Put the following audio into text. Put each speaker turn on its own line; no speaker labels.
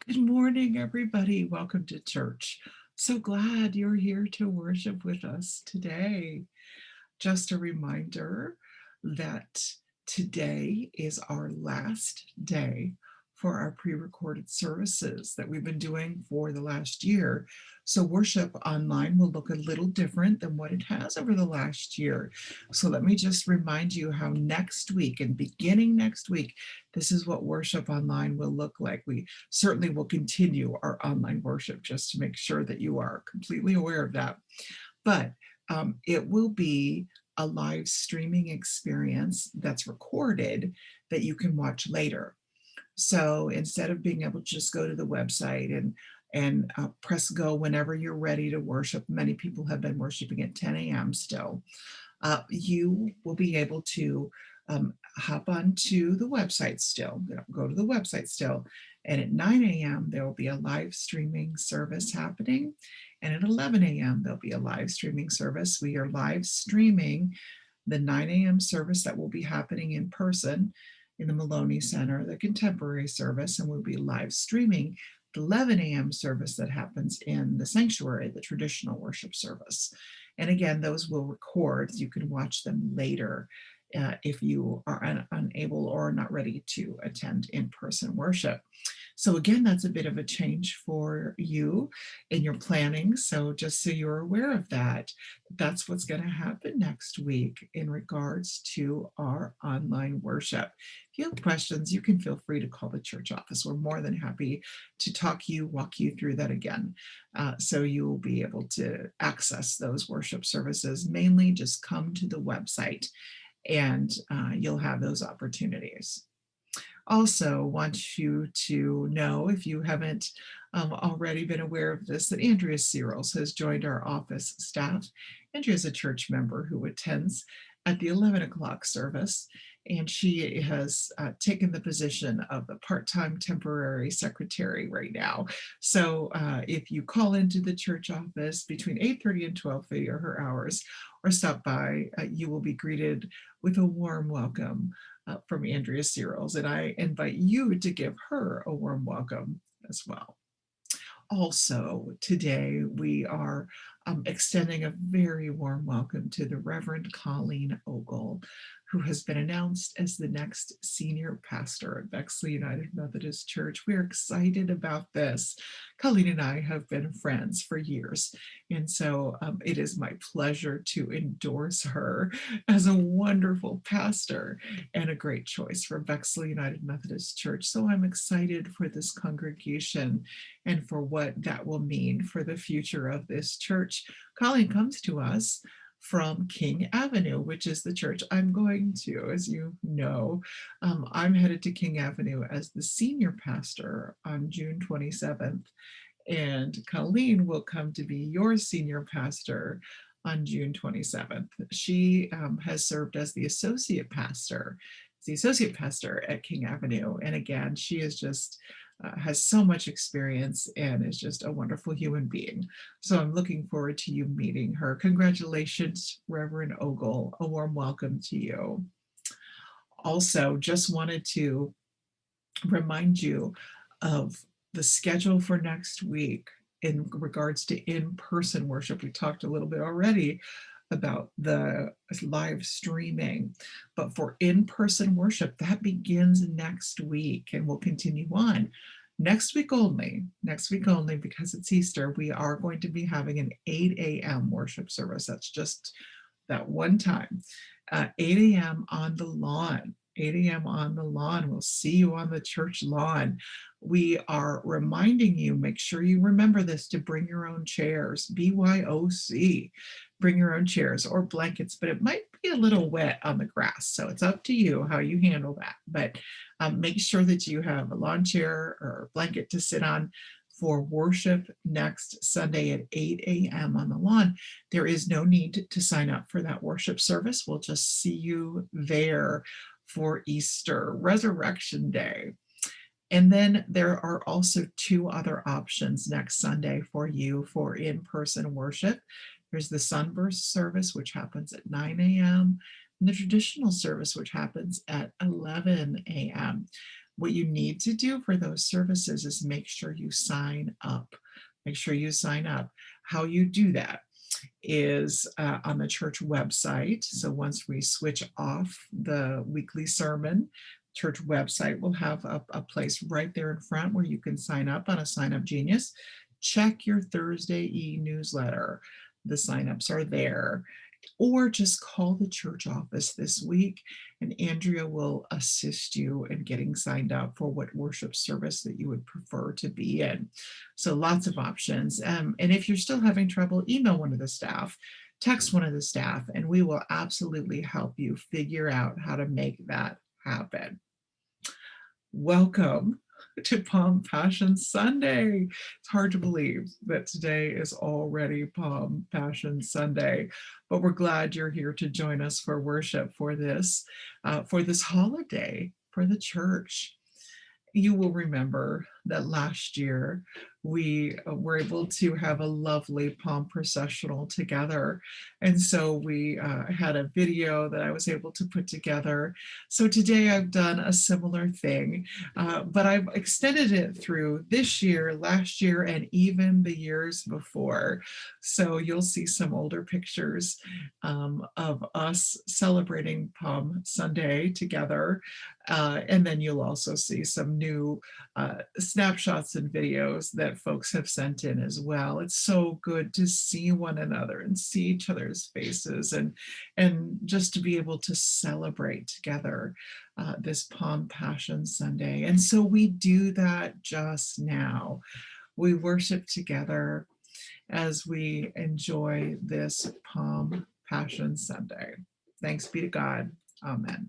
Good morning, everybody. Welcome to church. So glad you're here to worship with us today. Just a reminder that today is our last day for our pre-recorded services that we've been doing for the last year. So worship online will look a little different than what it has over the last year. So let me just remind you how next week and beginning next week, this is what worship online will look like. We certainly will continue our online worship just to make sure that you are completely aware of that. But it will be a live streaming experience that's recorded that you can watch later. So instead of being able to just go to the website and press go whenever you're ready to worship, many people have been worshiping at 10 a.m. still. You will be able to hop onto the website still, go to the website still, and at 9 a.m. there will be a live streaming service happening, and at 11 a.m. there'll be a live streaming service. We are live streaming the 9 a.m. service that will be happening in person in the Maloney Center, the contemporary service, and we'll be live streaming the 11 a.m. service that happens in the sanctuary, the traditional worship service. And again, those will record. You can watch them later if you are unable or not ready to attend in-person worship. So again, that's a bit of a change for you in your planning. So just so you're aware of that, that's what's going to happen next week in regards to our online worship. If you have questions, you can feel free to call the church office. We're more than happy to walk you through that again. So you will be able to access those worship services. Mainly just come to the website and you'll have those opportunities. Also want you to know, if you haven't already been aware of this, that Andrea Searles has joined our office staff. Andrea is a church member who attends at the 11 o'clock service, and she has taken the position of the part-time temporary secretary right now. So if you call into the church office between 8:30 and 12:30 are her hours, or stop by, you will be greeted with a warm welcome from Andrea Searles, and I invite you to give her a warm welcome as well. Also, today we are extending a very warm welcome to the Reverend Colleen Ogle, who has been announced as the next senior pastor at Bexley United Methodist Church. We're excited about this. Colleen and I have been friends for years, and so it is my pleasure to endorse her as a wonderful pastor and a great choice for Bexley United Methodist Church. So I'm excited for this congregation and for what that will mean for the future of this church. Colleen comes to us from King Avenue, which is the church I'm going to, as you know. I'm headed to King Avenue as the senior pastor on June 27th, and Colleen will come to be your senior pastor on June 27th. She has served as the associate pastor at King Avenue. And again, she is just has so much experience and is just a wonderful human being. So I'm looking forward to you meeting her. Congratulations, Reverend Ogle. A warm welcome to you. Also, just wanted to remind you of the schedule for next week in regards to in-person worship. We talked a little bit already about the live streaming, but for in-person worship, that begins next week and will continue on. Next week only, because it's Easter, we are going to be having an 8 a.m. worship service. That's just that one time. 8 a.m. on the lawn. 8 a.m. on the lawn. We'll see you on the church lawn. We are reminding you, make sure you remember this, to bring your own chairs, BYOC. Bring your own chairs or blankets, but it might be a little wet on the grass. So it's up to you how you handle that. But make sure that you have a lawn chair or a blanket to sit on for worship next Sunday at 8 a.m. on the lawn. There is no need to sign up for that worship service. We'll just see you there for Easter, Resurrection Day. And then there are also two other options next Sunday for you for in-person worship. There's the sunburst service, which happens at 9 a.m., and the traditional service, which happens at 11 a.m. What you need to do for those services is make sure you sign up. Make sure you sign up. How you do that is on the church website. So once we switch off the weekly sermon, church website will have a place right there in front where you can sign up on a Sign Up Genius. Check your Thursday e-newsletter. The signups are there. Or just call the church office this week and Andrea will assist you in getting signed up for what worship service that you would prefer to be in. So lots of options. And if you're still having trouble, email one of the staff, text one of the staff, and we will absolutely help you figure out how to make that happen. Welcome to Palm Passion Sunday. It's hard to believe that today is already Palm Passion Sunday, but we're glad you're here to join us for worship for this holiday for the church. You will remember that last year we were able to have a lovely palm processional together. And so we had a video that I was able to put together. So today I've done a similar thing, but I've extended it through this year, last year, and even the years before. So you'll see some older pictures of us celebrating Palm Sunday together. And then you'll also see some new snapshots and videos that folks have sent in as well. It's so good to see one another and see each other's faces and just to be able to celebrate together this Palm Passion Sunday. And so we do that just now. We worship together as we enjoy this Palm Passion Sunday. Thanks be to God. Amen.